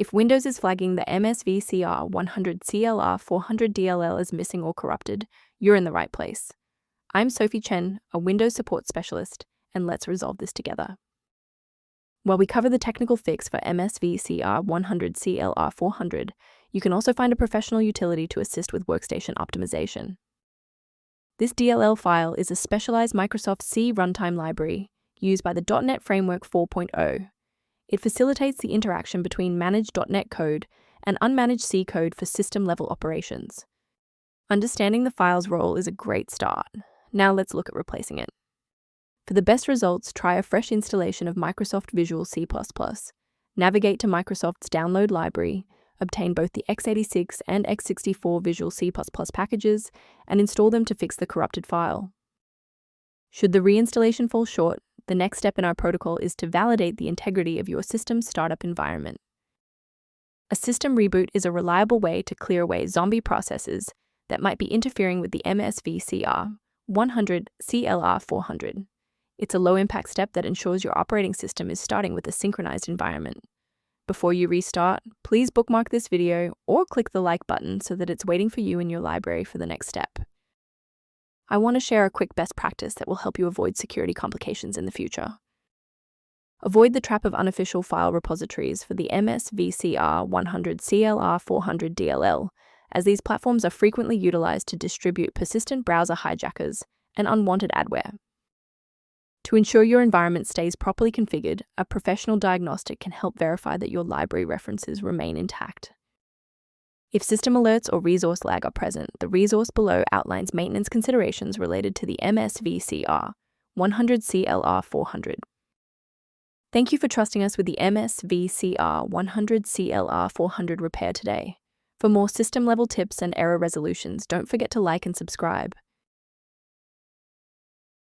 If Windows is flagging the MSVCR 100CLR 400 DLL as missing or corrupted, you're in the right place. I'm Sophie Chen, a Windows support specialist, and let's resolve this together. While we cover the technical fix for MSVCR 100CLR 400, you can also find a professional utility to assist with workstation optimization. This DLL file is a specialized Microsoft C Runtime library used by the .NET Framework 4.0. It facilitates the interaction between managed .NET code and unmanaged C code for system-level operations. Understanding the file's role is a great start. Now let's look at replacing it. For the best results, try a fresh installation of Microsoft Visual C++. Navigate to Microsoft's download library, obtain both the x86 and x64 Visual C++ packages, and install them to fix the corrupted file. Should the reinstallation fall short, the next step in our protocol is to validate the integrity of your system's startup environment. A system reboot is a reliable way to clear away zombie processes that might be interfering with the MSVCR 100CLR 400. It's a low-impact step that ensures your operating system is starting with a synchronized environment. Before you restart, please bookmark this video or click the like button so that it's waiting for you in your library for the next step. I want to share a quick best practice that will help you avoid security complications in the future. Avoid the trap of unofficial file repositories for the MSVCR 100CLR 400 DLL, as these platforms are frequently utilized to distribute persistent browser hijackers and unwanted adware. To ensure your environment stays properly configured, a professional diagnostic can help verify that your library references remain intact. If system alerts or resource lag are present, the resource below outlines maintenance considerations related to the MSVCR 100CLR 400. Thank you for trusting us with the MSVCR 100CLR 400 repair today. For more system-level tips and error resolutions, don't forget to like and subscribe.